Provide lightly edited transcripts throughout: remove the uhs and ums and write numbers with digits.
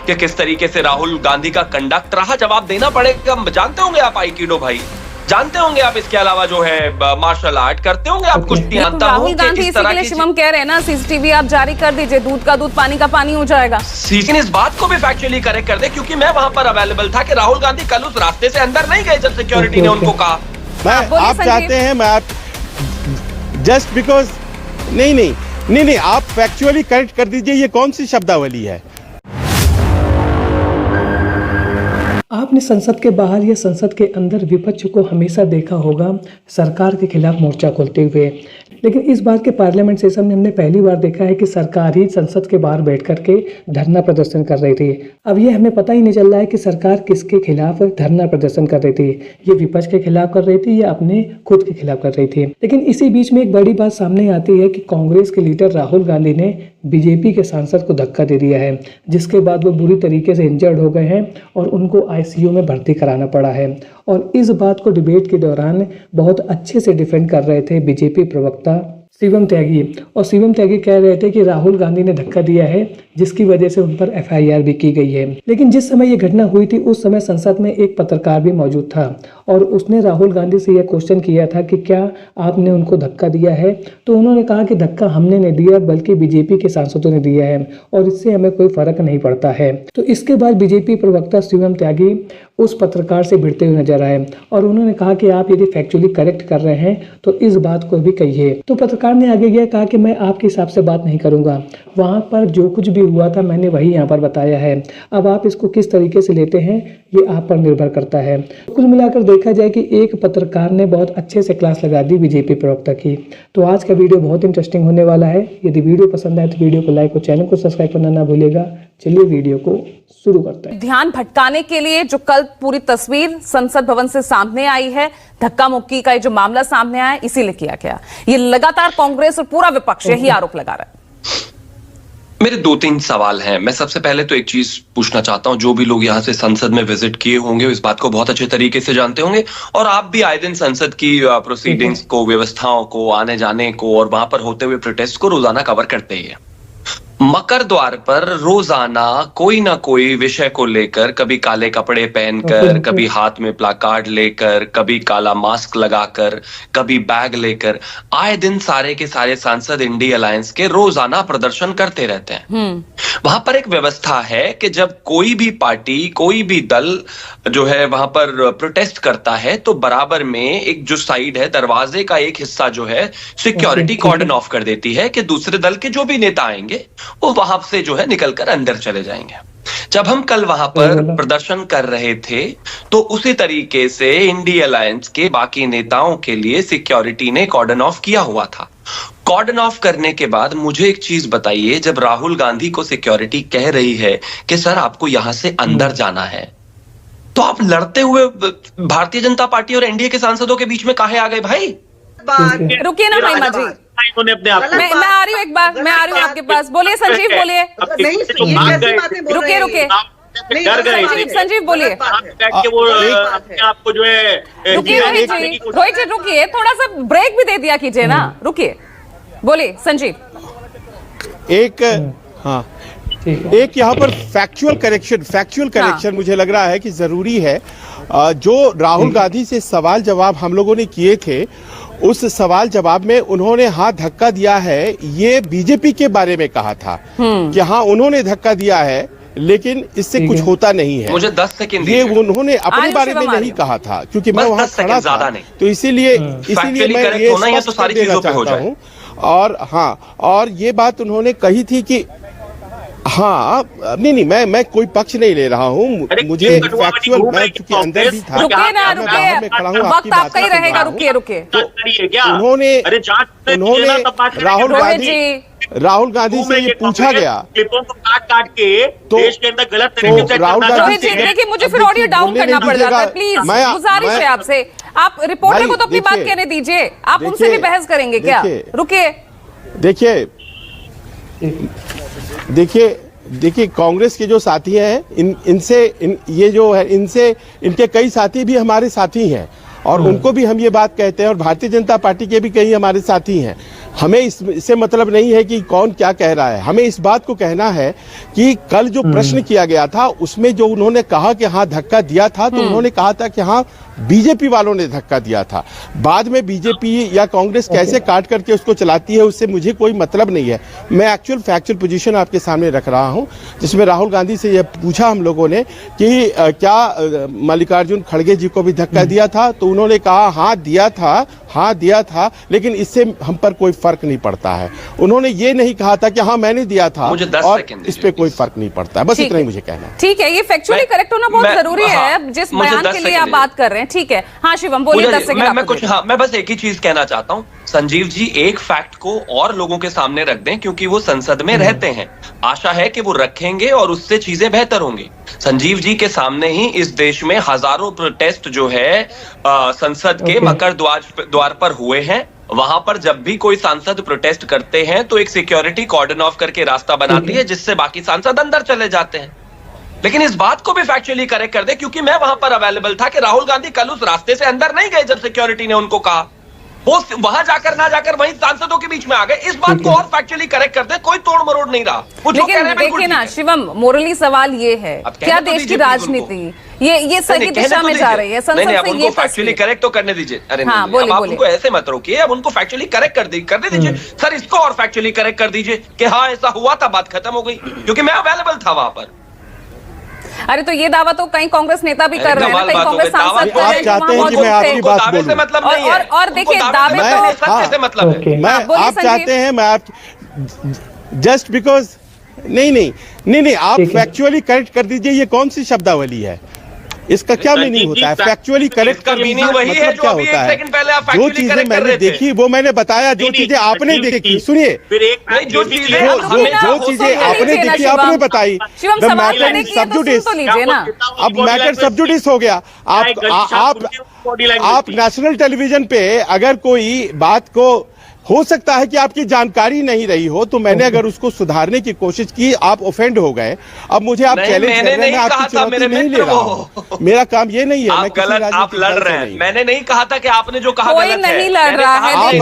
कि किस तरीके से राहुल गांधी का कंडक्ट रहा, जवाब देना पड़ेगा। जानते होंगे आप आइकिडो भाई, जानते होंगे आप, इसके अलावा जो है मार्शल आर्ट करते होंगे आप, कुश्ती। राहुल गांधी इसी के लिए शिवम कह रहे हैं ना, सीसीटीवी आप जारी कर दीजिए, दूध का दूध पानी का पानी हो जाएगा। लेकिन इस बात को भी फैक्चुअली करेक्ट कर दे, क्योंकि मैं वहां पर अवेलेबल था कि राहुल गांधी कल उस रास्ते से अंदर नहीं गए जब सिक्योरिटी ने उनको कहा। आप चाहते हैं मैं आप जस्ट बिकॉज नहीं, आप फैक्चुअली करेक्ट कर दीजिए, ये कौन सी शब्दावली है? आपने संसद के बाहर या संसद के अंदर विपक्ष को हमेशा देखा होगा सरकार के खिलाफ मोर्चा खोलते हुए, लेकिन इस बार के पार्लियामेंट सेशन में हमने पहली बार देखा है कि सरकार ही संसद के बाहर बैठ करके धरना प्रदर्शन कर रही थी। अब ये हमें पता ही नहीं चल रहा है कि सरकार किसके खिलाफ धरना प्रदर्शन कर रही थी, ये विपक्ष के खिलाफ कर रही थी या अपने खुद के खिलाफ कर रही थी। लेकिन इसी बीच में एक बड़ी बात सामने आती है कि कांग्रेस के लीडर राहुल गांधी ने बीजेपी के सांसद को धक्का दे दिया है, जिसके बाद वो बुरी तरीके से इंजर्ड हो गए हैं और उनको आईसीयू में भर्ती कराना पड़ा है। और इस बात को डिबेट के दौरान बहुत अच्छे से डिफेंड कर रहे थे बीजेपी प्रवक्ता शिवम त्यागी, और शिवम त्यागी कह रहे थे कि राहुल गांधी ने धक्का दिया है, जिसकी वजह से उन पर एफआईआर भी की गई है। लेकिन जिस समय ये घटना हुई थी उस समय संसद में एक पत्रकार भी मौजूद था और उसने राहुल गांधी से यह क्वेश्चन किया था कि क्या आपने उनको धक्का दिया है, तो उन्होंने कहा कि धक्का हमने नहीं दिया बल्कि बीजेपी के सांसदों ने दिया है और इससे हमें कोई फर्क नहीं पड़ता है। तो इसके बाद बीजेपी प्रवक्ता शिवम त्यागी उस पत्रकार से भिड़ते हुए नजर आए और उन्होंने कहा कि आप यदि फैक्चुअली करेक्ट कर रहे हैं तो इस बात को भी कहिए। तो पत्रकार ने आगे यह कहा कि मैं आपके हिसाब से बात नहीं करूंगा, वहां पर जो कुछ भी हुआ था मैंने वही यहाँ पर बताया है, अब आप इसको किस तरीके से लेते हैं ये आप पर निर्भर करता है। कुल मिलाकर देखा जाए कि एक पत्रकार ने बहुत अच्छे से क्लास लगा दी बीजेपी प्रवक्ता की। तो आज का वीडियो बहुत इंटरेस्टिंग होने वाला है। यदि वीडियो पसंद आए तो वीडियो को लाइक और चैनल को सब्सक्राइब करना ना भूलिएगा। चलिए वीडियो को शुरू करते हैं। ध्यान भटकाने के लिए जो कल पूरी तस्वीर संसद भवन से सामने आई है, धक्का मुक्की का जो मामला सामने आया, इसीलिए किया गया। ये लगातार कांग्रेस और पूरा विपक्ष यही आरोप लगा रहा है। मेरे 2-3 सवाल हैं। मैं सबसे पहले तो एक चीज पूछना चाहता हूं, जो भी लोग यहां से संसद में विजिट किए होंगे इस बात को बहुत अच्छे तरीके से जानते होंगे और आप भी आए दिन संसद की प्रोसीडिंग्स को, व्यवस्थाओं को, आने जाने को और वहां पर होते हुए प्रोटेस्ट को रोजाना कवर करते ही है। मकर द्वार पर रोजाना कोई ना कोई विषय को लेकर, कभी काले कपड़े पहनकर, कभी हाथ में प्लाकार्ड लेकर, कभी काला मास्क लगाकर, कभी बैग लेकर, आए दिन सारे के सारे सांसद इंडी अलायंस के रोजाना प्रदर्शन करते रहते हैं। वहां पर एक व्यवस्था है कि जब कोई भी पार्टी, कोई भी दल जो है वहां पर प्रोटेस्ट करता है तो बराबर में एक जो साइड है, दरवाजे का एक हिस्सा जो है सिक्योरिटी कॉर्डन ऑफ कर देती है कि दूसरे दल के जो भी नेता आएंगे वो वहां से जो है निकलकर अंदर चले जाएंगे। जब हम कल वहां पर प्रदर्शन कर रहे थे तो उसी तरीके से इंडी अलायंस के बाकी नेताओं के लिए सिक्योरिटी ने कॉर्डन ऑफ किया हुआ था। कॉर्डन ऑफ करने के बाद मुझे एक चीज बताइए, जब राहुल गांधी को सिक्योरिटी कह रही है कि सर आपको यहां से अंदर जाना है, तो आप लड़ते हुए भारतीय जनता पार्टी और एनडीए के सांसदों के बीच में काहे आ गए भाई? रुकिए ना महिमा जी, मैं आ रही हूँ, एक बार मैं आ रही हूँ आपके पास। बोलिए संजीव, बोलिए। रुकिए संजीव बोलिए। आपको जो है रुकिए रोहित जी, रुकिए, थोड़ा सा ब्रेक भी दे दिया कीजिए ना। रुकिए, बोलिए संजीव। एक यहाँ पर फैक्चुअल करेक्शन मुझे लग रहा है कि जरूरी है। जो राहुल गांधी से सवाल जवाब हम लोगों ने किए थे, उस सवाल जवाब में उन्होंने हाँ धक्का दिया है, ये बीजेपी के बारे में कहा था कि हाँ उन्होंने धक्का दिया है लेकिन इससे कुछ होता नहीं है। मुझे 10 सेकंड ये उन्होंने अपने बारे में नहीं कहा था, क्योंकि मैं वहां खड़ा था, तो इसीलिए मैं ये स्पष्ट देना चाहता हूँ। और हाँ, और ये बात उन्होंने कही थी कि हाँ नहीं मैं कोई पक्ष नहीं ले रहा हूँ, मुझे फैक्चुअल, मैं चूंकि अंदर भी था, रुकिए ना, रुकिए, वक्त आपका ही रहेगा। रुकिए उन्होंने राहुल गांधी से ये पूछा गया, क्लिपों को काट के तो देश के अंदर गलत तरीके से राहुल गांधी से देखिए, मुझे फिर ऑडियो डाउन करना पड़ जाता है। प्लीज गुजारिश है आपसे, आप रिपोर्टर को तो अपनी बात कहने दीजिए, आप उनसे भी बहस करेंगे क्या? रुकिए, देखिए कांग्रेस के जो साथी हैं इनके कई साथी भी हमारे साथी हैं और उनको भी हम ये बात कहते हैं, और भारतीय जनता पार्टी के भी कई हमारे साथी हैं। हमें इससे मतलब नहीं है कि कौन क्या कह रहा है, हमें इस बात को कहना है कि कल जो प्रश्न किया गया था उसमें जो उन्होंने कहा कि हाँ धक्का दिया था, तो उन्होंने कहा था कि हाँ बीजेपी वालों ने धक्का दिया था। बाद में बीजेपी या कांग्रेस कैसे काट करके उसको चलाती है उससे मुझे कोई मतलब नहीं है। मैं एक्चुअल फैक्चुअल पोजीशन आपके सामने रख रहा हूं, जिसमें राहुल गांधी से यह पूछा हम लोगों ने कि क्या मल्लिकार्जुन खड़गे जी को भी धक्का दिया था, तो उन्होंने कहा हाँ दिया था, लेकिन इससे हम पर कोई फर्क नहीं पड़ता है। उन्होंने ये नहीं कहा था कि हाँ मैंने दिया था और इस पे कोई फर्क नहीं पड़ता है। बस इतना ही मुझे कहना है। ठीक है, ये फैक्चुअली करेक्ट होना बहुत जरूरी है जिस बयान के लिए आप बात कर रहे हैं। ठीक है, हाँ शिवम बोलिए। 10 सेकंड। मैं बस एक ही चीज कहना चाहता हूँ संजीव जी, एक फैक्ट को और लोगों के सामने रख दें, क्योंकि वो संसद में रहते हैं। आशा है कि वो रखेंगे और उससे चीजें बेहतर होंगी। संजीव जी के सामने ही इस देश में हजारों प्रोटेस्ट जो है संसद के मकर द्वार पर हुए हैं। वहां पर जब भी कोई सांसद प्रोटेस्ट करते हैं तो एक सिक्योरिटी कॉर्डन ऑफ करके रास्ता बनाती है, जिससे बाकी सांसद अंदर चले जाते हैं। लेकिन इस बात को भी फैक्चुअली करेक्ट कर दे, क्योंकि मैं वहां पर अवेलेबल था कि राहुल गांधी कल उस रास्ते से अंदर नहीं गए जब सिक्योरिटी ने उनको कहा। वो वहां जाकर ना जाकर वहीं सांसदों के बीच में आ गए। इस बात को और फैक्चुअली करेक्ट कर दे, कोई तोड़ मरोड़ नहीं रहा। लेकिन देखिए ना शिवम, मोरली सवाल ये है, क्या देश की राजनीति ये सही दिशा में जा रही है? संसद से ये फैक्चुअली करेक्ट तो करने दीजिए। अरे हाँ, नहीं, अब आप उनको ऐसे मत रोकिए, अब उनको फैक्चुअली करेक्ट करने दीजिए। सर इसको और फैक्चुअली करेक्ट कर दीजिए कि हाँ ऐसा हुआ था, बात खत्म हो गई, क्योंकि मैं अवेलेबल था वहां पर। अरे तो ये दावा तो कई कांग्रेस नेता भी कर रहे हैं, कई कांग्रेस सांसद कर रहे हैं, दावे से मतलब नहीं है। और देखिए दावे तो सत्य से मतलब है। मैं आप चाहते हैं, मैं आप जस्ट बिकॉज नहीं आप फैक्चुअली करेक्ट कर दीजिए। ये कौन सी शब्दावली है? इसका क्या मीनिंग होता है? फैक्चुअली करेक्ट कर दीजिए मतलब क्या होता है? जो चीजें मैंने देखी वो मैंने बताया, जो चीजें आपने देखी सुनिए, जो चीजें आपने देखी आपने बताई। मैटर सब जुडिस, अब मैटर सब जुडिस हो गया। आप नेशनल टेलीविजन पे अगर कोई बात को हो सकता है कि आपकी जानकारी नहीं रही हो, तो मैंने अगर उसको सुधारने की कोशिश की, आप ऑफेंड हो गए। अब मुझे आप चैलेंज कर रहे हैं, मैं आपकी चुनौती नहीं ले रहा हूं। मेरा काम ये नहीं है, आप गलत, आप लड़ रहे हैं। मैंने नहीं कहा था कि आपने जो कहा कोई नहीं लड़ रहा है।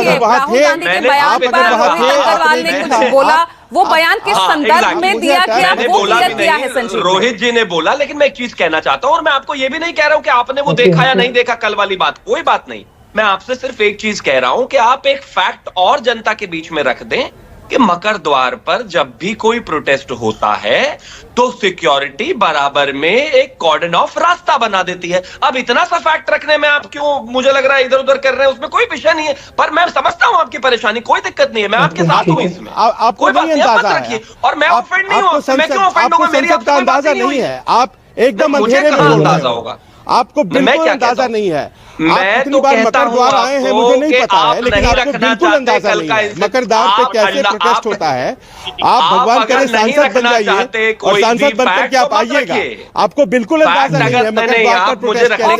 वो बयान किस संदर्भ में दिया गया वो क्लियर किया है संजीव। रोहित जी ने बोला, लेकिन मैं एक चीज कहना चाहता हूं, और मैं आपको ये भी नहीं कह रहा हूं कि आपने वो देखा या नहीं देखा, कल वाली बात, कोई बात नहीं। मैं आपसे सिर्फ एक चीज कह रहा हूं कि आप एक फैक्ट और जनता के बीच में रख दें कि मकर द्वार पर जब भी कोई प्रोटेस्ट होता है तो सिक्योरिटी बराबर में एक कॉर्डन ऑफ रास्ता बना देती है। अब इतना सा फैक्ट रखने में आप क्यों, मुझे लग रहा है इधर उधर कर रहे हैं, उसमें कोई विषय नहीं है। पर मैं समझता हूं आपकी परेशानी, कोई दिक्कत नहीं है, मैं आपके साथ हूं इसमें। आपको नहीं अंदाजा है, और मैं ऑफेंड नहीं हूं, मैं क्यों ऑफेंड होगा? मेरी आपको अंदाजा नहीं है, आप एकदम अंधेरे में अंदाजा होगा, आपको बिल्कुल अंदाजा नहीं है। मैं तो कहता हूं मकर आए हैं मुझे नहीं पता है, लेकिन आपको बिल्कुल अंदाजा नहीं है मकर द्वार पे कैसे प्रोटेस्ट होता है। आप भगवान करे सांसद बन जाइए और सांसद बनकर के आप आइएगा, आपको बिल्कुल अंदाजा नहीं है मकर द्वार पर प्रोटेस्ट आपको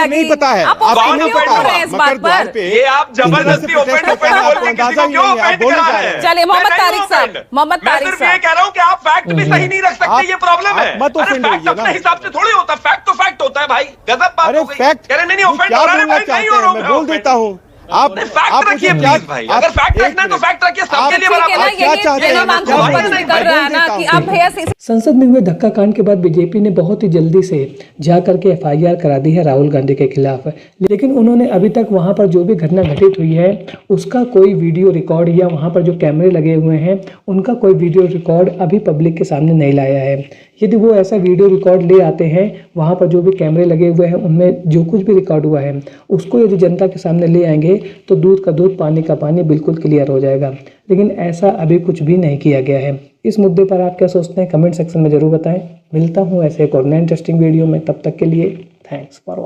नहीं पता है, आपको नहीं पता है मकर द्वार पे। ये आप जबरदस्ती ओपन बोल रहे। चलिए मोहम्मद तारिक साहब, मोहम्मद तारिक साहब, ये कह रहा हूं कि आप फैक्ट भी सही नहीं रख सकते, ये प्रॉब्लम है। मत ऑफेंड होइए ना, हिसाब से थोड़ी होता, फैक्ट तो फैक्ट होता है भाई। गजब। अरे फैक्ट क्या बोलना चाहते हैं, मैं बोल देता हूँ। आप फैक्ट रखिए प्लीज भाई, अगर फैक्ट रखना है तो फैक्ट रखिए, सबके लिए बराबर। क्या चाहते हैं? संसद में हुए धक्का कांड के बाद बीजेपी ने बहुत ही जल्दी से जा करके एफआईआर करा दी है राहुल गांधी के खिलाफ, लेकिन उन्होंने अभी तक वहां पर जो भी घटना घटित हुई है उसका कोई वीडियो रिकॉर्ड या वहां पर जो कैमरे लगे हुए हैं उनका कोई वीडियो रिकॉर्ड अभी पब्लिक के सामने नहीं लाया है। यदि वो ऐसा वीडियो रिकॉर्ड ले आते हैं, वहाँ पर जो भी कैमरे लगे हुए हैं उनमें जो कुछ भी रिकॉर्ड हुआ है उसको यदि जनता के सामने ले आएंगे तो दूध का दूध पानी का पानी बिल्कुल क्लियर हो जाएगा। लेकिन ऐसा अभी कुछ भी नहीं किया गया है। इस मुद्दे पर आप क्या सोचते हैं कमेंट सेक्शन में जरूर बताएं। मिलता हूँ ऐसे एक और नए इंटरेस्टिंग वीडियो में, तब तक के लिए थैंक्स फॉर वॉचिंग।